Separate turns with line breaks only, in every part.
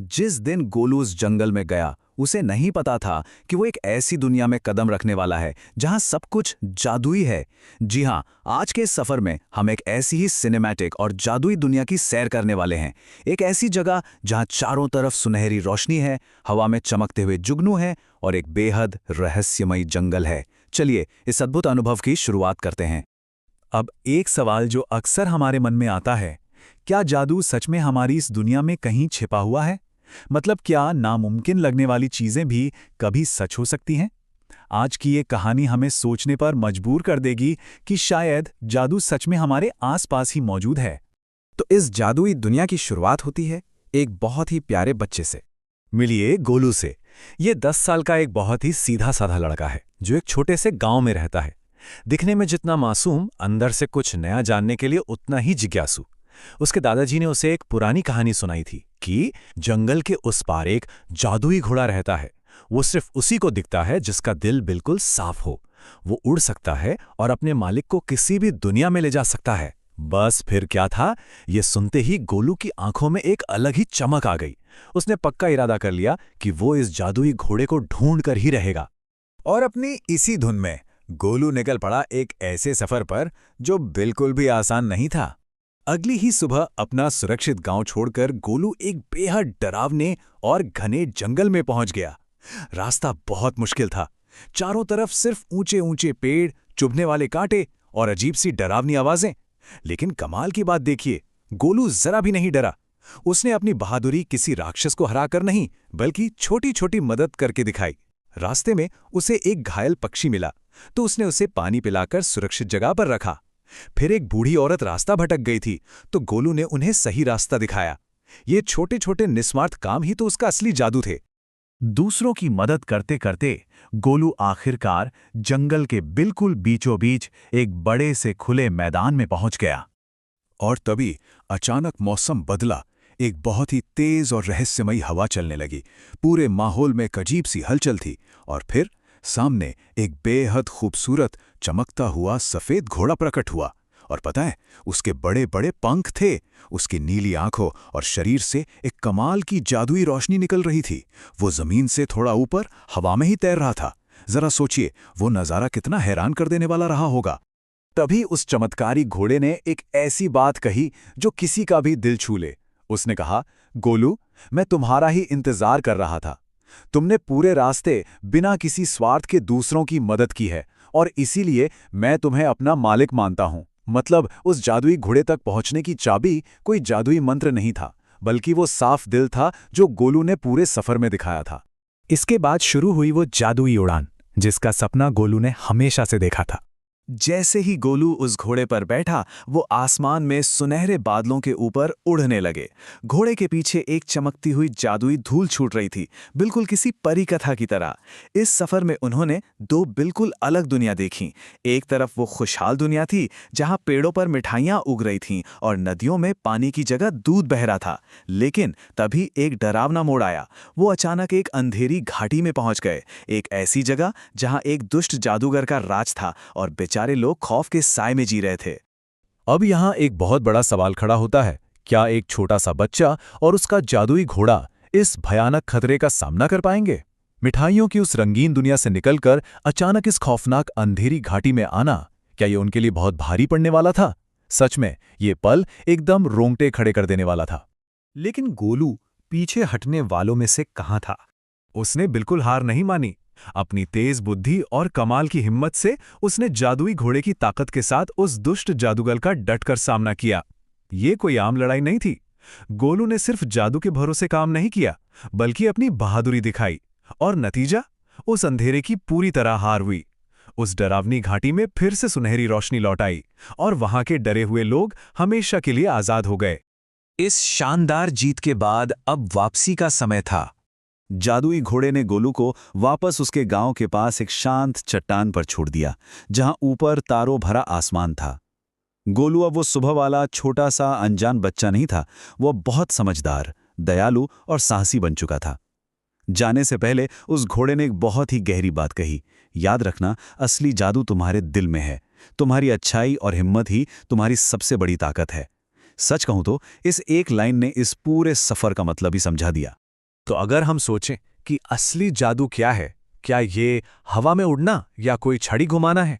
जिस दिन गोलू उस जंगल में गया, उसे नहीं पता था कि वो एक ऐसी दुनिया में कदम रखने वाला है जहां सब कुछ जादुई है। जी हां, आज के इस सफर में हम एक ऐसी ही सिनेमैटिक और जादुई दुनिया की सैर करने वाले हैं। एक ऐसी जगह जहां चारों तरफ सुनहरी रोशनी है, हवा में चमकते हुए जुगनू है और एक बेहद रहस्यमयी जंगल है। चलिए इस अद्भुत अनुभव की शुरुआत करते हैं।
अब एक सवाल जो अक्सर हमारे मन में आता है, क्या जादू सच में हमारी इस दुनिया में कहीं छिपा हुआ है? मतलब क्या नामुमकिन लगने वाली चीजें भी कभी सच हो सकती हैं? आज की ये कहानी हमें सोचने पर मजबूर कर देगी कि शायद जादू सच में हमारे आसपास ही मौजूद है।
तो इस जादुई दुनिया की शुरुआत होती है एक बहुत ही प्यारे बच्चे से।
मिलिए गोलू से। ये 10 साल का एक बहुत ही सीधा-साधा लड़का है, जो एक छोटे से गांव में रहता है। दिखने में जितना मासूम, अंदर से कुछ नया जानने के लिए उतना ही जिज्ञासु। उसके दादाजी ने उसे एक पुरानी कहानी सुनाई थी कि जंगल के उस पार एक जादुई घोड़ा रहता है। वो सिर्फ उसी को दिखता है जिसका दिल बिल्कुल साफ हो। वो उड़ सकता है और अपने मालिक को किसी भी दुनिया में ले जा सकता है। बस फिर क्या था, ये सुनते ही गोलू की आंखों में एक अलग ही चमक आ गई। उसने पक्का इरादा कर लिया कि वो इस जादुई घोड़े को ढूंढ कर ही रहेगा।
और अपनी इसी धुन में गोलू निकल पड़ा एक ऐसे सफर पर जो बिल्कुल भी आसान नहीं था। अगली ही सुबह अपना सुरक्षित गांव छोड़कर गोलू एक बेहद डरावने और घने जंगल में पहुंच गया। रास्ता बहुत मुश्किल था। चारों तरफ सिर्फ ऊंचे ऊंचे पेड़, चुभने वाले कांटे और अजीब सी डरावनी आवाजें। लेकिन कमाल की बात देखिए, गोलू जरा भी नहीं डरा। उसने अपनी बहादुरी किसी राक्षस को हराकर नहीं, बल्कि छोटी छोटी मदद करके दिखाई। रास्ते में उसे एक घायल पक्षी मिला, तो उसने उसे पानी पिलाकर सुरक्षित जगह पर रखा। फिर एक बूढ़ी औरत रास्ता भटक गई थी, तो गोलू ने उन्हें सही रास्ता दिखाया। ये छोटे छोटे निस्वार्थ काम ही तो उसका असली जादू थे।
दूसरों की मदद करते करते गोलू आखिरकार जंगल के बिल्कुल बीचों बीच एक बड़े से खुले मैदान में पहुंच गया।
और तभी अचानक मौसम बदला। एक बहुत ही तेज और रहस्यमयी हवा चलने लगी। पूरे माहौल में एक अजीब सी हलचल थी। और फिर सामने एक बेहद खूबसूरत चमकता हुआ सफेद घोड़ा प्रकट हुआ। और पता है, उसके बड़े बड़े पंख थे। उसकी नीली आंखों और शरीर से एक कमाल की जादुई रोशनी निकल रही थी। वो जमीन से थोड़ा ऊपर हवा में ही तैर रहा था। जरा सोचिए, वो नज़ारा कितना हैरान कर देने वाला रहा होगा।
तभी उस चमत्कारी घोड़े ने एक ऐसी बात कही जो किसी का भी दिल छू ले। उसने कहा, गोलू, मैं तुम्हारा ही इंतजार कर रहा था। तुमने पूरे रास्ते बिना किसी स्वार्थ के दूसरों की मदद की है, और इसीलिए मैं तुम्हें अपना मालिक मानता हूं। मतलब उस जादुई घोड़े तक पहुंचने की चाबी कोई जादुई मंत्र नहीं था, बल्कि वो साफ दिल था जो गोलू ने पूरे सफर में दिखाया था। इसके बाद शुरू हुई वो जादुई उड़ान, जिसका सपना गोलू ने हमेशा से देखा था।
जैसे ही गोलू उस घोड़े पर बैठा, वो आसमान में सुनहरे बादलों के ऊपर उड़ने लगे। घोड़े के पीछे एक चमकती हुई जादुई धूल छूट रही थी, बिल्कुल किसी परी कथा की तरह। इस सफर में उन्होंने दो बिल्कुल अलग दुनिया देखीं। एक तरफ वो खुशहाल दुनिया थी, जहां पेड़ों पर मिठाइयां उग रही थीं और नदियों में पानी की जगह दूध बह रहा था। लेकिन तभी एक डरावना मोड़ आया। वो अचानक एक अंधेरी घाटी में पहुंच गए, एक ऐसी जगह जहां एक दुष्ट जादूगर का राज था और बेचारे लोग खौफ के साए में जी रहे थे।
अब यहाँ एक बहुत बड़ा सवाल खड़ा होता है, क्या एक छोटा सा बच्चा और उसका जादुई घोड़ा इस भयानक खतरे का सामना कर पाएंगे? मिठाइयों की उस रंगीन दुनिया से निकलकर अचानक इस खौफनाक अंधेरी घाटी में आना, क्या ये उनके लिए बहुत भारी पड़ने वाला था? सच में ये पल एकदम रोंगटे खड़े कर देने वाला था।
लेकिन गोलू पीछे हटने वालों में से कहाँ था। उसने बिल्कुल हार नहीं मानी। अपनी तेज बुद्धि और कमाल की हिम्मत से उसने जादुई घोड़े की ताकत के साथ उस दुष्ट जादूगर का डटकर सामना किया। ये कोई आम लड़ाई नहीं थी। गोलू ने सिर्फ जादू के भरोसे काम नहीं किया, बल्कि अपनी बहादुरी दिखाई। और नतीजा, उस अंधेरे की पूरी तरह हार हुई। उस डरावनी घाटी में फिर से सुनहरी रोशनी लौट आई और वहां के डरे हुए लोग हमेशा के लिए आजाद हो गए।
इस शानदार जीत के बाद अब वापसी का समय था। जादुई घोड़े ने गोलू को वापस उसके गांव के पास एक शांत चट्टान पर छोड़ दिया, जहां ऊपर तारों भरा आसमान था। गोलू अब वो सुबह वाला छोटा सा अनजान बच्चा नहीं था। वो बहुत समझदार, दयालु और साहसी बन चुका था। जाने से पहले उस घोड़े ने एक बहुत ही गहरी बात कही, याद रखना, असली जादू तुम्हारे दिल में है। तुम्हारी अच्छाई और हिम्मत ही तुम्हारी सबसे बड़ी ताकत है। सच कहूं तो इस एक लाइन ने इस पूरे सफर का मतलब ही समझा दिया।
तो अगर हम सोचें कि असली जादू क्या है, क्या ये हवा में उड़ना या कोई छड़ी घुमाना है?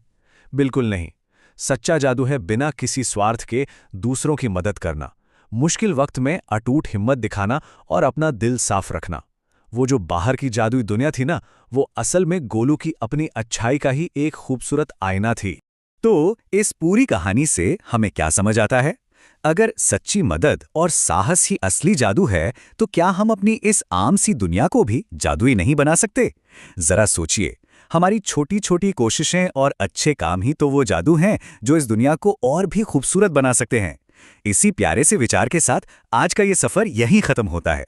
बिल्कुल नहीं। सच्चा जादू है बिना किसी स्वार्थ के दूसरों की मदद करना, मुश्किल वक्त में अटूट हिम्मत दिखाना और अपना दिल साफ रखना। वो जो बाहर की जादुई दुनिया थी ना, वो असल में गोलू की अपनी अच्छाई का ही एक खूबसूरत आईना थी।
तो इस पूरी कहानी से हमें क्या समझ आता है? अगर सच्ची मदद और साहस ही असली जादू है, तो क्या हम अपनी इस आम सी दुनिया को भी जादुई नहीं बना सकते? जरा सोचिए, हमारी छोटी छोटी कोशिशें और अच्छे काम ही तो वो जादू हैं जो इस दुनिया को और भी खूबसूरत बना सकते हैं। इसी प्यारे से विचार के साथ आज का ये सफर यहीं खत्म होता है।